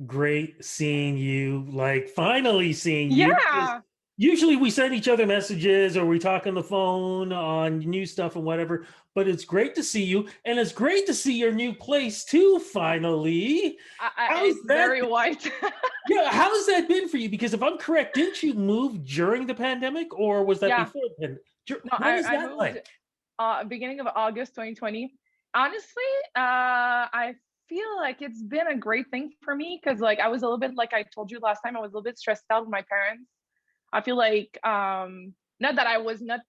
great seeing you, like finally seeing you. Because Yeah. usually we send each other messages or we talk on the phone on new stuff and whatever, but it's great to see you. And it's great to see your new place too, finally. How's It's that? very white. Yeah, how's that been for you? Because if I'm correct, didn't you move during the pandemic or was that Yeah. before the pandemic? No, What is I that moved like? beginning of August 2020. Honestly, I feel like it's been a great thing for me because like I was a little bit like I told you last time, I was a little bit stressed out with my parents. I feel like not that I was not,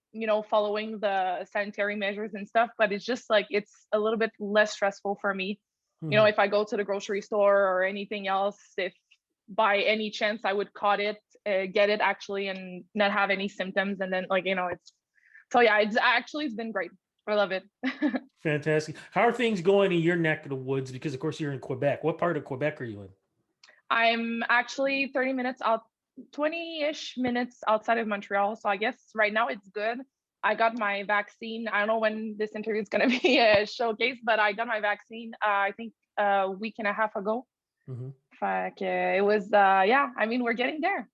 following the sanitary measures and stuff, but it's just like it's a little bit less stressful for me. Mhm. If I go to the grocery store or anything else, if by any chance I would caught it, get it actually and not have any symptoms and then like, it's so yeah, it's been great. I love it. Fantastic. How are things going in your neck of the woods? Because of course you're in Quebec. What part of Quebec are you in? I'm actually 30 minutes out, 20-ish minutes outside of Montreal. So I guess right now it's good. I got my vaccine. I don't know when this interview is going to be showcased, but I got my vaccine, I think a week and a half ago. Mhm. Fuck, it was, yeah, I mean, we're getting there.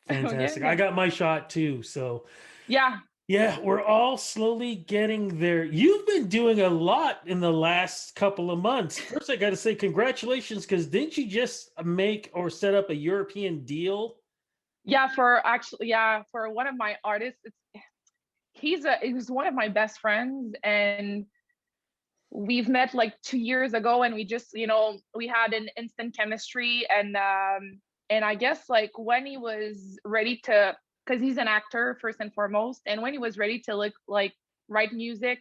We're getting Fantastic. I there. got my shot too. So, Yeah. yeah, we're all slowly getting there. You've been doing a lot in the last couple of months. First, I got to say congratulations because didn't you just make or set up a European deal? Yeah. For one of my artists, he's one of my best friends and we've met like 2 years ago and we just we had an instant chemistry and I guess like when he was ready to, because he's an actor first and foremost, and when he was ready to like write music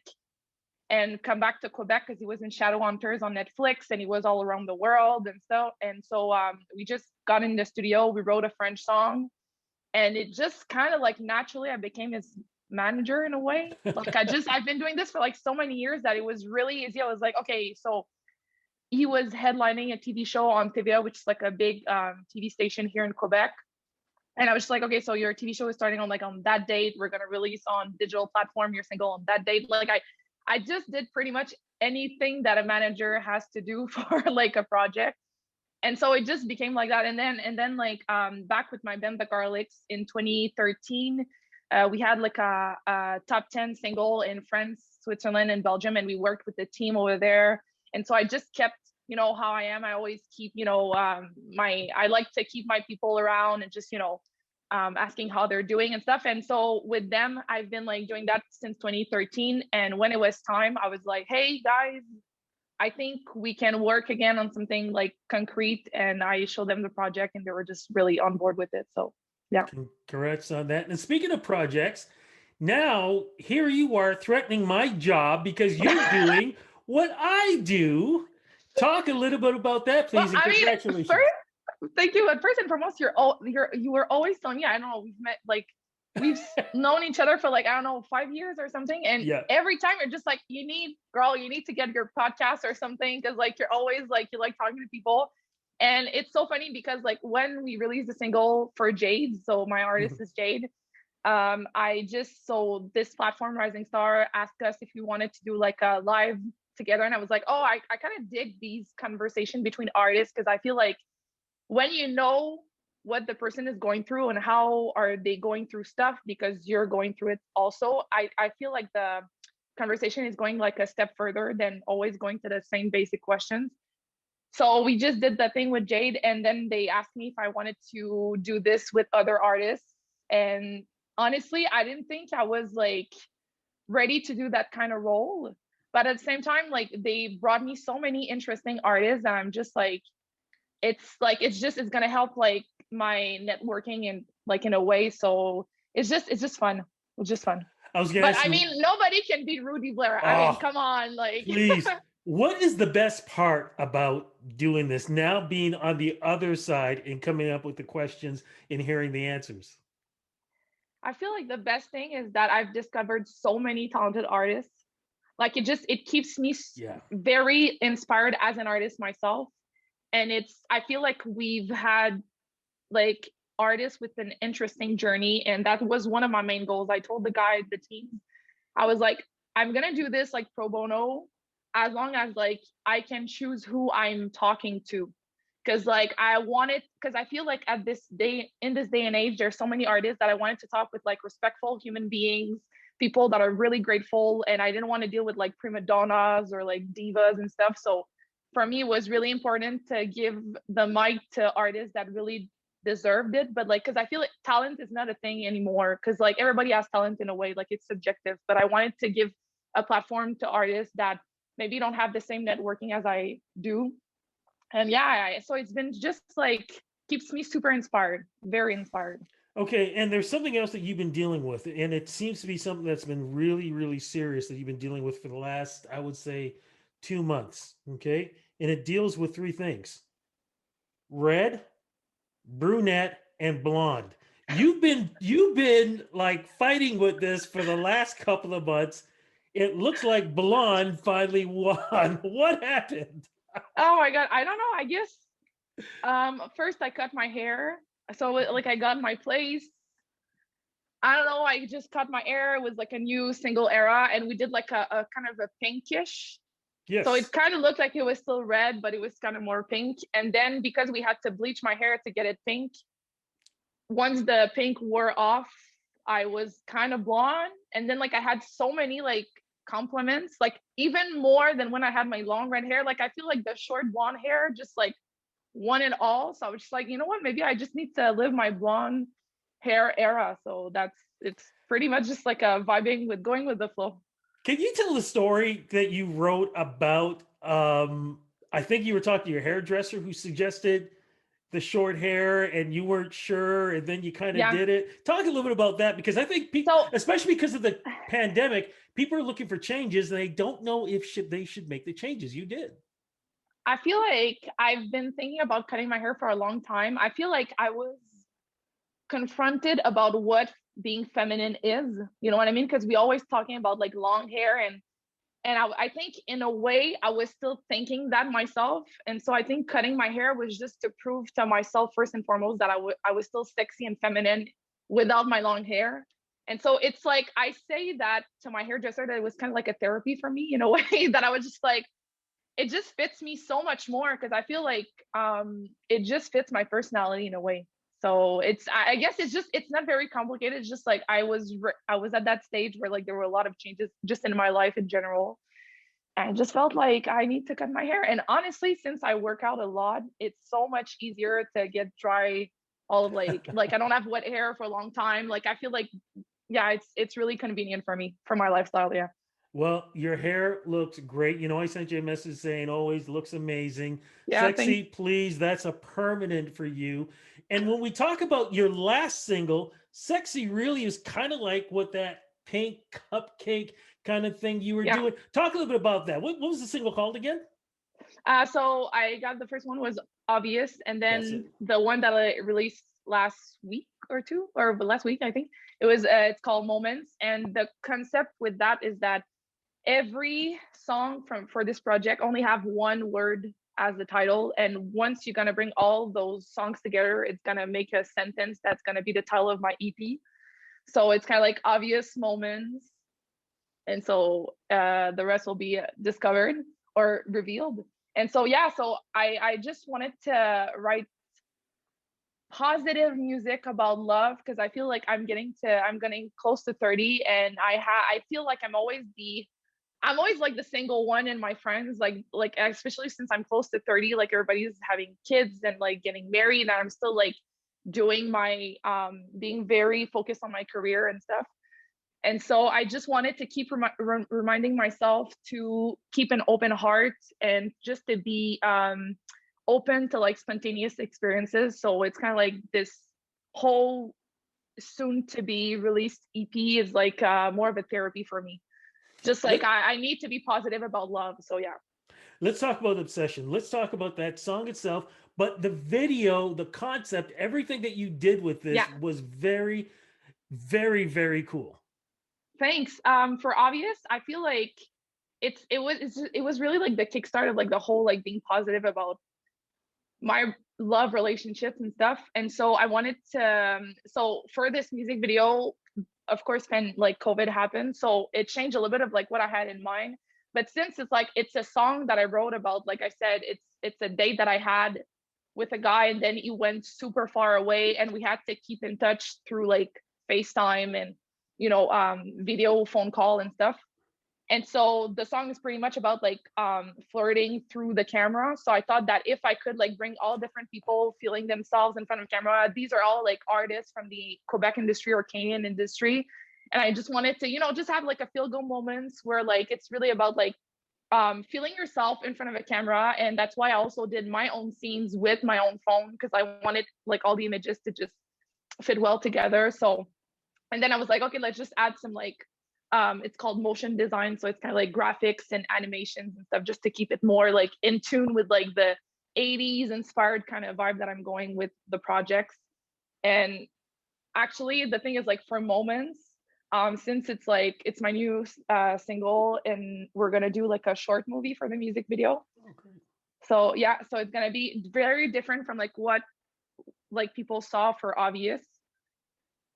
and come back to Quebec because he was in Shadowhunters on Netflix and he was all around the world and stuff, and so we just got in the studio, we wrote a French song, and it just kind of like naturally I became his manager in a way. Like I've been doing this for like so many years that it was really easy. I was like, okay, so he was headlining a TV show on TVA, which is like a big TV station here in Quebec. And I was just like, okay, so your TV show is starting on like on that date. We're gonna release on digital platform your single on that date. Like I just did pretty much anything that a manager has to do for like a project, and so it just became like that. And then like back with my band the Garlics in 2013, we had like a top 10 single in France, Switzerland, and Belgium, and we worked with the team over there. And so I just kept, how I am, I always keep, my I like to keep my people around and just, asking how they're doing and stuff. And so with them I've been like doing that since 2013, and when it was time I was like, hey guys, I think we can work again on something like concrete. And I showed them the project and they were just really on board with it. So yeah. Congrats on that. And speaking of projects, now here you are threatening my job because you're doing what I do. Talk a little bit about that, Well, please, and I mean, congratulations. first, thank you. But first and foremost, you were always telling me, I don't know, we've met like we've known each other for like, I don't know, 5 years or something. And Yeah. every time you're just like, you need to get your podcast or something. Cause like you're always like you like talking to people. And it's so funny because like when we released the single for Jade, so my artist Mhm. is Jade. So this platform Rising Star asked us if we wanted to do like a live together, and I was like, oh, I kind of dig these conversations between artists because I feel like when you know what the person is going through and how are they going through stuff because you're going through it also, I feel like the conversation is going like a step further than always going to the same basic questions. So we just did the thing with Jade, and then they asked me if I wanted to do this with other artists. And honestly, I didn't think I was like ready to do that kind of role. But at the same time, like they brought me so many interesting artists, and I'm just like, it's gonna help like my networking and like in a way. So it's just fun. It's just fun. I was gonna But ask I you, mean, nobody can beat Rudy Blair. I mean, oh, come on, like please. What is the best part about doing this now, being on the other side and coming up with the questions and hearing the answers? I feel like the best thing is that I've discovered so many talented artists. Like it keeps me Yeah. very inspired as an artist myself. And I feel like we've had like artists with an interesting journey. And that was one of my main goals. I told the team, I was like, I'm gonna do this like pro bono as long as like I can choose who I'm talking to. because like I wanted, because I feel like at this day, in this day and age, there's so many artists that I wanted to talk with, like respectful human beings, people that are really grateful, and I didn't want to deal with like prima donnas or like divas and stuff. So for me, it was really important to give the mic to artists that really deserved it. But like, because I feel like talent is not a thing anymore, because like everybody has talent in a way, like it's subjective. But I wanted to give a platform to artists that maybe don't have the same networking as I do. And yeah, so it's been just like keeps me super inspired, very inspired. Okay, and there's something else that you've been dealing with, and it seems to be something that's been really, really serious that you've been dealing with for the last, I would say, 2 months. Okay, and it deals with three things: red, brunette, and blonde. You've been like fighting with this for the last couple of months. It looks like blonde finally won. What happened? Oh my god, I don't know. I guess first I cut my hair. So like I got my place. I don't know, I just cut my hair. It was like a new single era, and we did like a kind of a pinkish. So Yes. it kind of looked like it was still red, but it was kind of more pink. And then because we had to bleach my hair to get it pink, once the pink wore off, I was kind of blonde. And then like I had so many like compliments, like even more than when I had my long red hair. Like I feel like the short blonde hair just like won it all. So I was just like, you know what? Maybe I just need to live my blonde hair era. So it's pretty much just like a vibing with going with the flow. Can you tell the story that you wrote about? I think you were talking to your hairdresser who suggested the short hair, and you weren't sure, and then you kind of Yeah. did it. Talk a little bit about that because I think people, So especially because of the pandemic, people are looking for changes and they don't know if they should make the changes. You did. I feel like I've been thinking about cutting my hair for a long time. I feel like I was confronted about what being feminine is. You know what I mean? Because we always talking about like long hair, and I think in a way I was still thinking that myself. And so I think cutting my hair was just to prove to myself first and foremost that I was still sexy and feminine without my long hair. And so it's like I say that to my hairdresser that it was kind of like a therapy for me in a way that I was just like it just fits me so much more because I feel like it just fits my personality in a way. So it's I guess it's not very complicated. It's just like I was at that stage where like there were a lot of changes just in my life in general. And I just felt like I need to cut my hair. And honestly, since I work out a lot, it's so much easier to get dry all of like I don't have wet hair for a long time. Like I feel like yeah, it's really convenient for me for my lifestyle. Yeah. Well, your hair looks great. You know, I sent you a message saying always looks amazing. Yeah, thanks. Sexy, please. That's a permanent for you. And when we talk about your last single, Sexy really is kind of like what that pink cupcake kind of thing you were Yeah. doing. Talk a little bit about that. What was the single called again? So I got the first one was Obvious, and That's then it. the one that I released last week or two, or last week I think it was. It's called Moments, and the concept with that is that every song from for this project only have one word as the title, and once you're gonna bring all those songs together, it's gonna make a sentence that's gonna be the title of my EP. So it's kind of like Obvious Moments, and so the rest will be discovered or revealed. And so yeah, so I just wanted to write positive music about love because I feel like I'm getting close to 30, and I feel like I'm always like the single one in my friends, like especially since I'm close to 30, like everybody's having kids and like getting married, and I'm still like doing my being very focused on my career and stuff. And so I just wanted to keep reminding myself to keep an open heart and just to be open to like spontaneous experiences. So it's kind of like this whole soon to be released EP is like more of a therapy for me. Just like Let, I need to be positive about love. So yeah. let's talk about Obsession. Let's talk about that song itself. But the video, the concept, everything that you did with Yeah. this was very, very, very cool. Thanks. For Obvious, I feel like it was really like the kickstart of like the whole like being positive about my love relationships and stuff. And so I wanted to so for this music video, of course, when like COVID happened, so it changed a little bit of like what I had in mind. But since it's like it's a song that I wrote about, like I said, it's a date that I had with a guy, and then he went super far away, and we had to keep in touch through like FaceTime and video phone call and stuff. And so the song is pretty much about like flirting through the camera. So I thought that if I could like bring all different people feeling themselves in front of camera, these are all like artists from the Quebec industry or Canadian industry, and I just wanted to just have like a feel good moments where like it's really about like feeling yourself in front of a camera. And that's why I also did my own scenes with my own phone, because I wanted like all the images to just fit well together. So, and then I was like, okay, let's just add some like it's called motion design, so it's kind of like graphics and animations and stuff, just to keep it more like in tune with like the 80s inspired kind of vibe that I'm going with the projects. And actually the thing is, like, for Moments, since it's like it's my new single, and we're gonna do like a short movie for the music video. Okay. So yeah, so it's gonna be very different from like what like people saw for Obvious.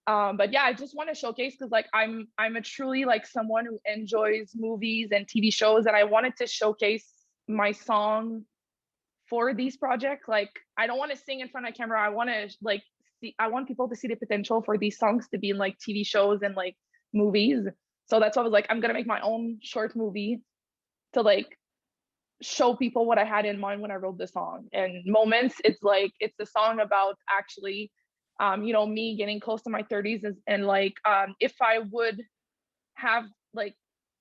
But yeah, I just want to showcase, because like I'm a truly like someone who enjoys movies and TV shows, and I wanted to showcase my song for these projects. Like, I don't want to sing in front of camera. I want to like I want people to see the potential for these songs to be in like TV shows and like movies. So that's why I was like, I'm gonna make my own short movie to like show people what I had in mind when I wrote the song. And Moments, it's like it's a song about actually me getting close to my 30s, and like if I would have like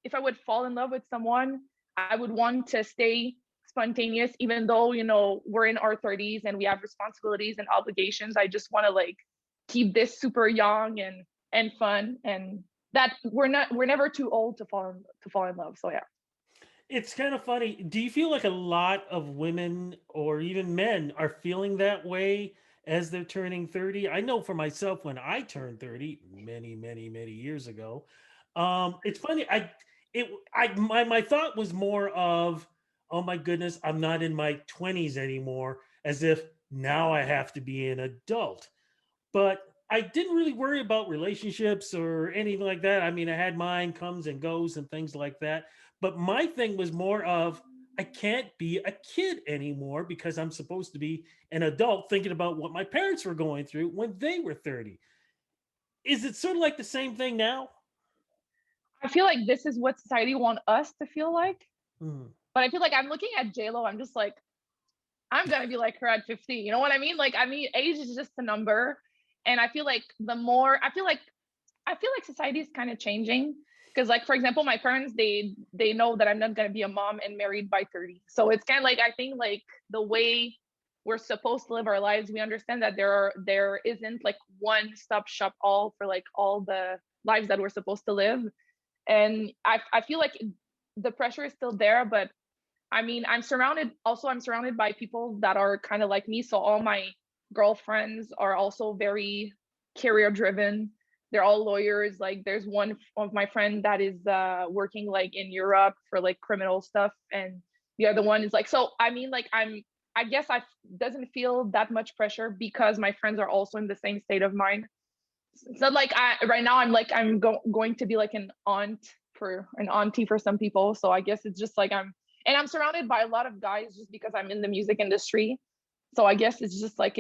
if I would fall in love with someone, I would want to stay spontaneous, even though we're in our 30s and we have responsibilities and obligations. I just want to like keep this super young and fun, and that we're never too old to fall in love. So yeah. It's kind of funny. Do you feel like a lot of women or even men are feeling that way as they're turning 30? I know for myself, when I turned 30 many, many, many years ago, it's funny. My thought was more of, oh my goodness, I'm not in my 20s anymore, as if now I have to be an adult. But I didn't really worry about relationships or anything like that. I mean, I had mine comes and goes and things like that. But my thing was more of, I can't be a kid anymore because I'm supposed to be an adult, thinking about what my parents were going through when they were 30. Is it sort of like the same thing now? I feel like this is what society want us to feel like. Hmm. But I feel like I'm looking at Lo. I'm just like, I'm gonna be like her at 50. You know what I mean? Like, I mean, age is just a number. And I feel like the more I feel like society is kind of changing. Because, like, for example, my parents, they know that I'm not gonna be a mom and married by 30. So it's kind of like, I think like the way we're supposed to live our lives, we understand that there isn't like one stop shop all for like all the lives that we're supposed to live. And I feel like the pressure is still there, but I mean, I'm surrounded by people that are kind of like me. So all my girlfriends are also very career driven. They're all lawyers. Like, there's one of my friend that is working like in Europe for like criminal stuff, and the other one is like, so I mean, like, I guess I doesn't feel that much pressure because my friends are also in the same state of mind. It's not like right now going to be like an auntie for some people. So I guess it's just like I'm surrounded by a lot of guys just because I'm in the music industry. So I guess it's just like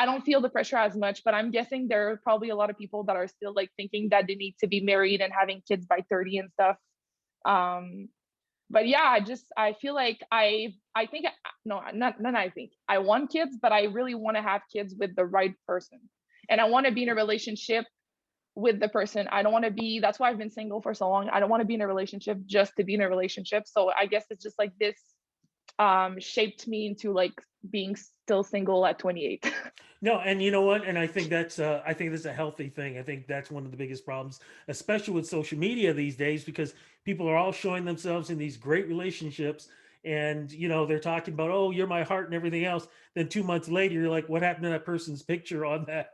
I don't feel the pressure as much, but I'm guessing there are probably a lot of people that are still like thinking that they need to be married and having kids by 30 and stuff. Um, but yeah, I feel like I think no, not I think I want kids, but I really want to have kids with the right person, and I want to be in a relationship with the person. I don't want to be, that's why I've been single for so long. I don't want to be in a relationship just to be in a relationship. So I guess it's just like this shaped me into like being still single at 28. No, and you know what? And I think that's a healthy thing. I think that's one of the biggest problems, especially with social media these days, because people are all showing themselves in these great relationships, and they're talking about, oh, you're my heart and everything else. Then 2 months later, you're like, what happened to that person's picture on that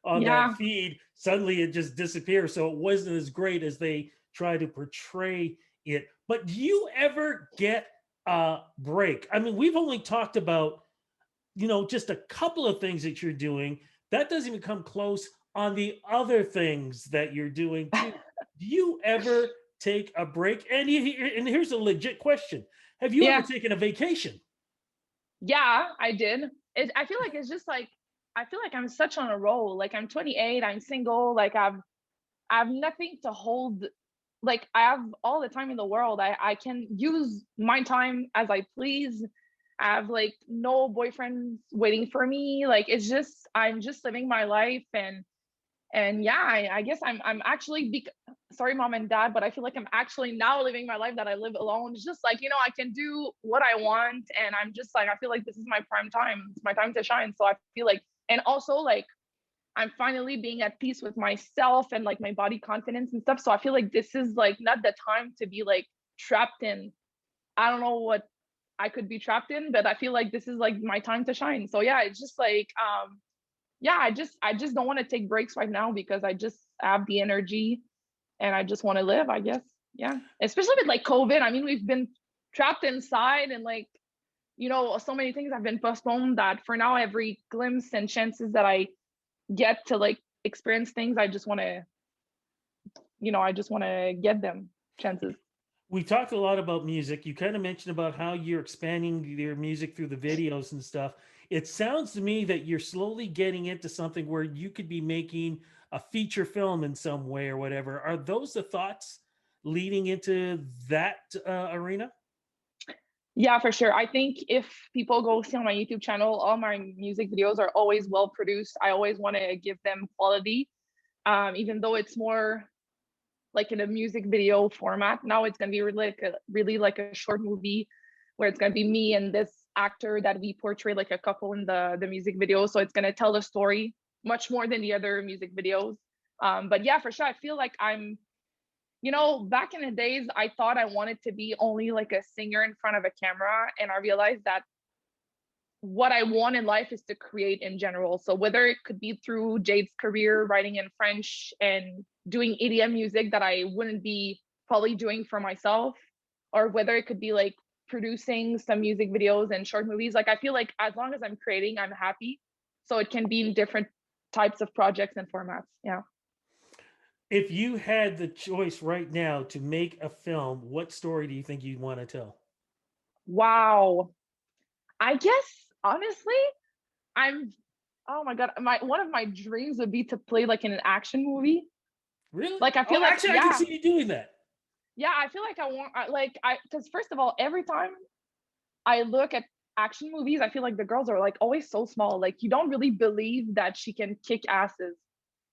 Yeah. feed? Suddenly, it just disappears. So it wasn't as great as they try to portray it. But do you ever get a break? I mean, we've only talked about just a couple of things that you're doing. That doesn't even come close on the other things that you're doing too. Do you ever take a break? And here's a legit question: have you ever Yeah. taken a vacation? Yeah, I did. I feel like it's just like I feel like I'm such on a roll. Like I'm 28, I'm single, like I have nothing to hold. Like I have all the time in the world. I can use my time as I please. I have like no boyfriend waiting for me. Like it's just I'm just living my life, and yeah, I guess I'm actually sorry mom and dad, but I feel like I'm actually now living my life that I live alone. It's just like, I can do what I want, and I'm just like I feel like this is my prime time. It's my time to shine. So I feel like, and also like I'm finally being at peace with myself and like my body confidence and stuff. So I feel like this is like not the time to be like trapped in, I don't know what I could be trapped in, but I feel like this is like my time to shine. So yeah, it's just like yeah, I just don't want to take breaks right now because I just have the energy and I just want to live, I guess. Yeah. Especially with like COVID. I mean, we've been trapped inside, and like, so many things have been postponed that for now every glimpse and chances that I get to like experience things, I just want to get them chances. We talked a lot about music. You kind of mentioned about how you're expanding your music through the videos and stuff. It sounds to me that you're slowly getting into something where you could be making a feature film in some way or whatever. Are those the thoughts leading into that arena? Yeah, for sure. I think if people go see on my YouTube channel, all my music videos are always well produced. I always want to give them quality, even though it's more like in a music video format. Now it's gonna be really like a short movie where it's gonna be me and this actor that we portray like a couple in the music video. So it's gonna tell the story much more than the other music videos. But yeah, for sure, I feel like back in the days, I thought I wanted to be only like a singer in front of a camera, and I realized that what I want in life is to create in general. So whether it could be through Jade's career writing in French and doing EDM music that I wouldn't be probably doing for myself, or whether it could be like producing some music videos and short movies. Like I feel like as long as I'm creating, I'm happy. So it can be in different types of projects and formats. Yeah. If you had the choice right now to make a film, what story do you think you'd want to tell? Wow. I guess honestly, I'm oh my god, my one of my dreams would be to play like in an action movie. Really? Like I Oh, feel like actually, I can yeah, see you doing that. yeah, I feel like because first of all, every time I look at action movies, I feel like the girls are like always so small. Like you don't really believe that she can kick asses.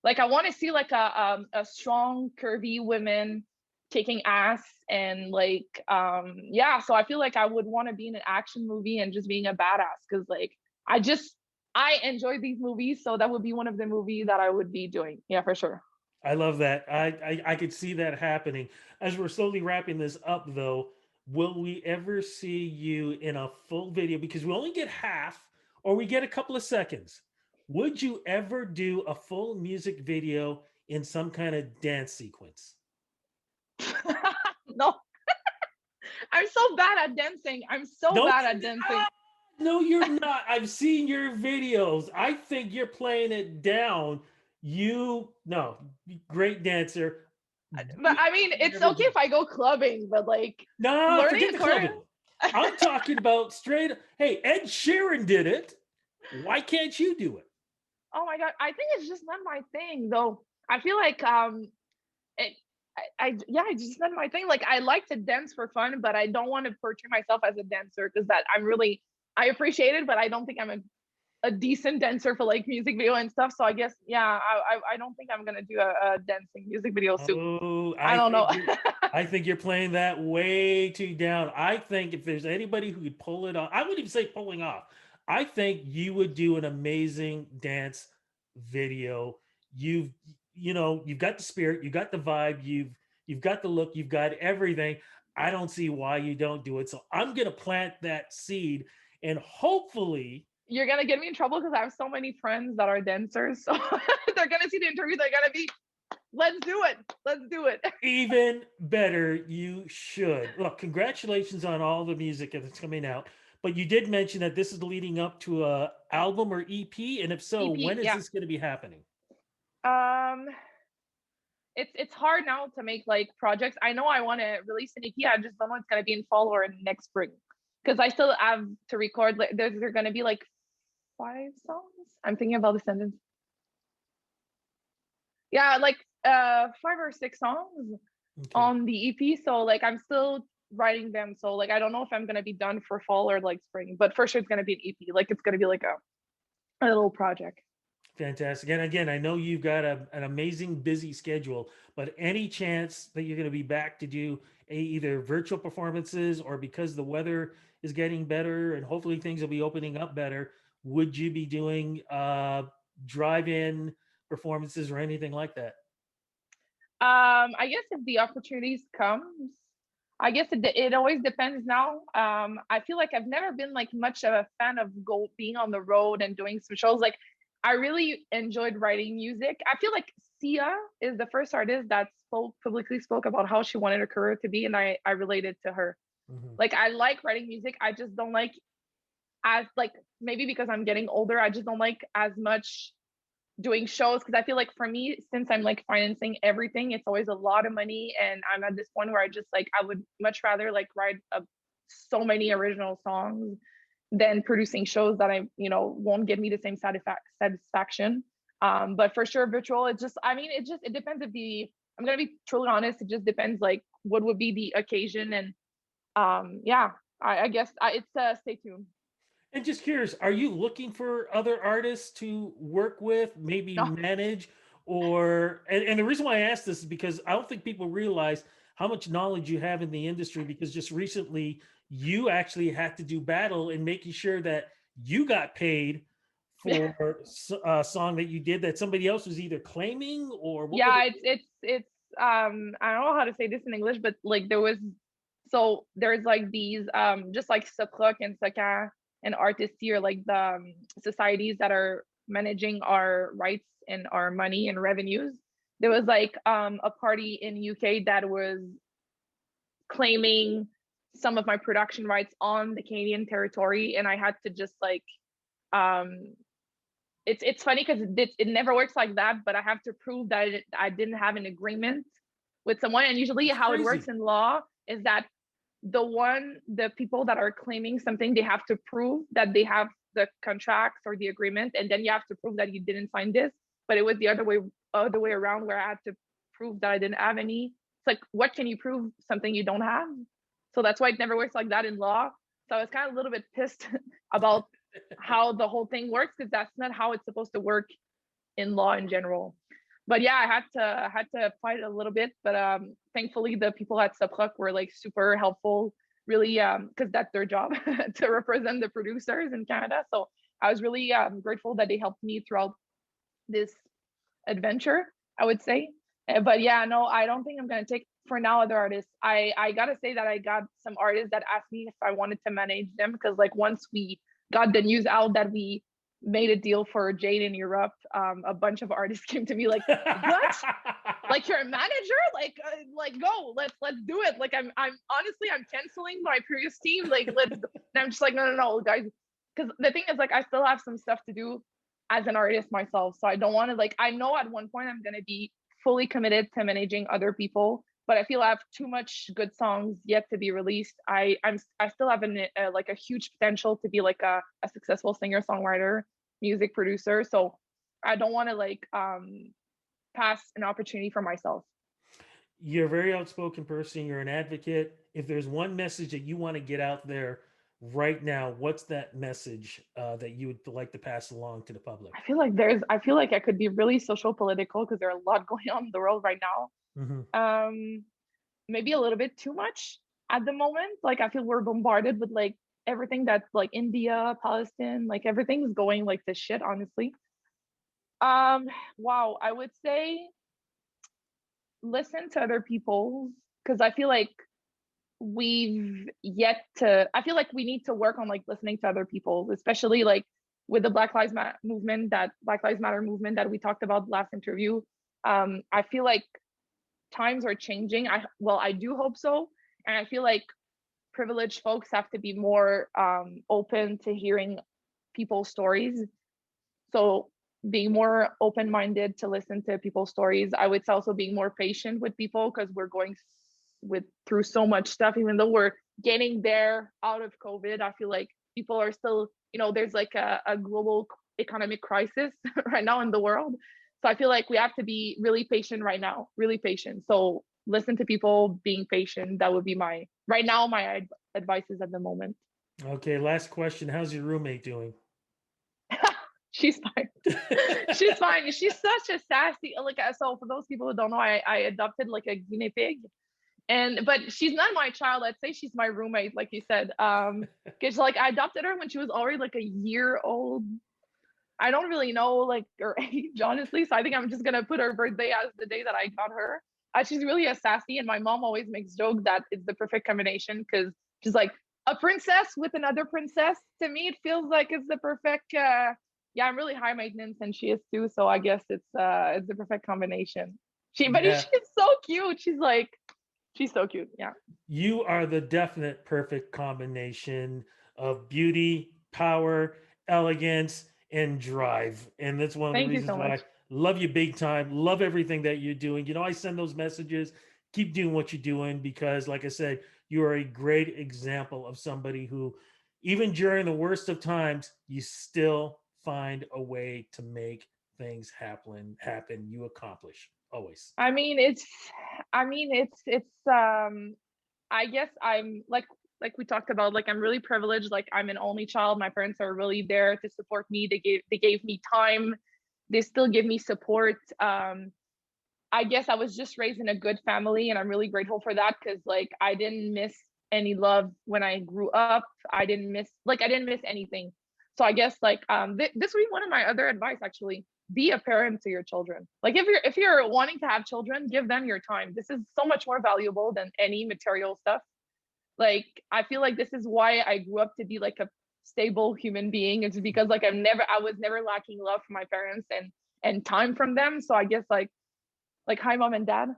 Like I want to see like a strong, curvy women kicking ass, and like yeah. So I feel like I would want to be in an action movie and just being a badass because like I just I enjoy these movies, so that would be one of the movies that I would be doing. Yeah, for sure. I love that. I could see that happening. As we're slowly wrapping this up, though, will we ever see you in a full video? Because we only get half, or we get a couple of seconds. Would you ever do a full music video in some kind of dance sequence? No, I'm so bad at dancing. I'm so Don't. bad at dancing. Ah, no, you're not. I've seen your videos. I think you're playing it down. You no, great dancer. But I mean, it's Never okay do. if I go clubbing, but like No, learning forget a the choreo. clubbing. I'm talking about straight. Hey, Ed Sheeran did it. Why can't you do it? Oh my god, I think it's just not my thing though. I feel like it yeah, it's just not my thing. Like I like to dance for fun, but I don't want to portray myself as a dancer because that I appreciate it, but I don't think I'm a decent dancer for like music video and stuff. So I guess yeah, I don't think I'm gonna do a dancing music video soon. Oh, I don't know. I think you're playing that way too down. I think if there's anybody who could pull it off, I wouldn't even say pulling off. I think you would do an amazing dance video. You've you've got the spirit, you've got the vibe, you've got the look, you've got everything. I don't see why you don't do it. So I'm gonna plant that seed, and hopefully You're gonna get me in trouble because I have so many friends that are dancers. So they're gonna see the interview, they're gonna be, let's do it. Let's do it. even better, you should. Look, congratulations on all the music that's coming out. But you did mention that this is leading up to a album or EP, and if so, when EP, is yeah. this going to be happening? Um, it's hard now to make like projects. I know I want to release an EP. I just don't know it's gonna be in fall or next spring. because I still have to record. Like, there's going to be like 5 songs. I'm thinking about the sentence. Yeah, like 5 or 6 songs Okay. on the EP. So like I'm still writing them. So like I don't know if I'm gonna be done for fall or like spring, but for sure it's gonna be an EP. Like it's gonna be like a little project. Fantastic. And again, I know you've got an amazing busy schedule, but any chance that you're going to be back to do either virtual performances or because the weather is getting better and hopefully things will be opening up better, would you be doing drive-in performances or anything like that? I guess if the opportunities comes, I guess it always depends now. I feel like I've never been like much of a fan of go being on the road and doing some shows. Like I really enjoyed writing music. I feel like Sia is the first artist that spoke about how she wanted her career to be, and I related to her. Mhm. Like I like writing music. I just don't like as like maybe because I'm getting older, I just don't like as much doing shows because I feel like for me, since I'm like financing everything, it's always a lot of money, and I'm at this point where I just like I would much rather like write so many original songs than producing shows that won't give me the same satisfaction. But for sure, virtual. It just I mean it depends if the I'm gonna be truly honest. It just depends like what would be the occasion and yeah. I guess it's stay tuned. And just curious, are you looking for other artists to work with, maybe No, manage, or and the reason why I ask this is because I don't think people realize how much knowledge you have in the industry because just recently you actually had to do battle in making sure that you got paid for a song that you did that somebody else was either claiming or what was yeah, it? it's I don't know how to say this in English, but like there's like these just like Saproc and Socan and Artisty or like the societies that are managing our rights and our money and revenues. There was like a party in UK that was claiming some of my production rights on the Canadian territory, and I had to just like um it's funny because it never works like that, but I have to prove that I didn't have an agreement with someone. And usually, It's how it crazy. works in law is that the people that are claiming something, they have to prove that they have the contracts or the agreement, and then you have to prove that you didn't sign this. But it was the other way around, where I had to prove that I didn't have any. It's like, what can you prove something you don't have? So that's why it never works like that in law. So I was kind of a little bit pissed about how the whole thing works because that's not how it's supposed to work in law in general. But yeah, I had to fight a little bit, but thankfully the people at Saproc were like super helpful, really because that's their job to represent the producers in Canada. So I was really grateful that they helped me throughout this adventure, I would say. But yeah, no, I don't think I'm gonna take for now other artists. I gotta say that I got some artists that asked me if I wanted to manage them because like once we got the news out that we made a deal for Jane in Europe, a bunch of artists came to me like, "What? Like you're a manager? Like go, let's do it. Like I'm honestly I'm canceling my previous team. Like let's." And I'm just like, no, guys, because the thing is like I still have some stuff to do as an artist myself, so I don't want to like. I know at one point I'm gonna be fully committed to managing other people, but I feel I have too much good songs yet to be released. I still have like a huge potential to be like a successful singer songwriter, music producer. So I don't want to like pass an opportunity for myself. You're a very outspoken person. You're an advocate. If there's one message that you want to get out there right now, what's that message that you would like to pass along to the public? I feel like I could be really social political because there's a lot going on in the world right now. Mhm. Maybe a little bit too much at the moment. Like I feel we're bombarded with like everything that's like India, Palestine, like everything's going like this shit, honestly. Um, wow, I would say listen to other people because I feel like I feel like we need to work on like listening to other people, especially like with the Black Lives Matter movement that we talked about last interview. I feel like times are changing. I do hope so. And I feel like privileged folks have to be more open to hearing people's stories. So being more open-minded to listen to people's stories. I would say also being more patient with people because we're going with through so much stuff, even though we're getting there out of COVID. I feel like people are still, there's like a global economic crisis right now in the world. So I feel like we have to be really patient right now, really patient. So listen to people, being patient. That would be right now my advices at the moment. Okay, last question. How's your roommate doing? She's fine. She's fine. She's such a sassy, like, so for those people who don't know, I adopted like a guinea pig, but she's not my child. I'd say she's my roommate, like you said. Because like I adopted her when she was already like a year old. I don't really know like her age, honestly. So I think I'm just gonna put her birthday as the day that I got her. She's really a sassy, and my mom always makes joke that it's the perfect combination because she's like a princess with another princess. To me, it feels like it's the perfect. Yeah, I'm really high maintenance, and she is too. So I guess it's the perfect combination. But Yeah. she's so cute. She's so cute. Yeah. You are the definite perfect combination of beauty, power, elegance, and drive. And that's one of the Thank you reasons so why I much. love you big time. Love everything that you're doing. I send those messages. Keep doing what you're doing because, like I said, you are a great example of somebody who, even during the worst of times, you still find a way to make things happen. You accomplish always. I mean, it's I guess I'm like we talked about, like I'm really privileged. Like I'm an only child. My parents are really there to support me. They gave me time. They still give me support. I guess I was just raised in a good family, and I'm really grateful for that because like I didn't miss any love when I grew up. I didn't miss anything. So I guess like this would be one of my other advice actually. Be a parent to your children. Like if you're wanting to have children, give them your time. This is so much more valuable than any material stuff. Like I feel like this is why I grew up to be like a stable human being. It's because like I was never lacking love from my parents and time from them. So I guess like hi mom and dad.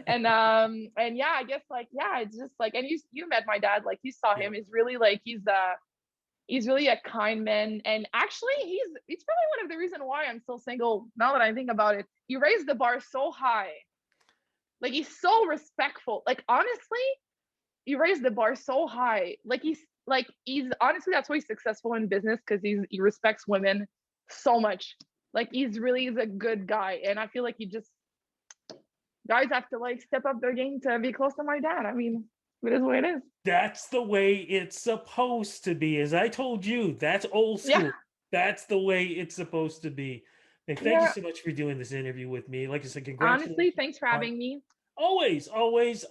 And yeah, I guess like yeah, it's just like, and you met my dad, like you saw Yeah. him. He's really like he's really a kind man, and actually he's probably one of the reason why I'm still single now that I think about it. He raised the bar so high. Like he's so respectful. Like honestly, he raised the bar so high. He's honestly, that's why he's successful in business, because he respects women so much. Like he's a good guy, and I feel like guys have to like step up their game to be close to my dad. I mean, it is what it is. That's the way it's supposed to be. As I told you, that's old Yeah, school. That's the way it's supposed to be. And thank you yeah. so much for doing this interview with me. Like I said, Honestly, congratulations thanks for on having me. always.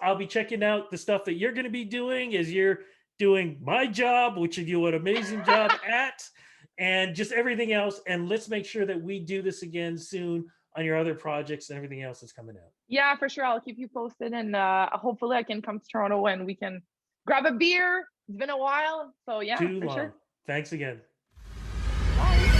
I'll be checking out the stuff that you're going to be doing as you're doing my job, which you do an amazing job at, and just everything else. And let's make sure that we do this again soon on your other projects and everything else that's coming out. Yeah, for sure. I'll keep you posted, and hopefully I can come to Toronto and we can grab a beer. It's been a while, so yeah, Too for long. sure. Thanks again. Bye.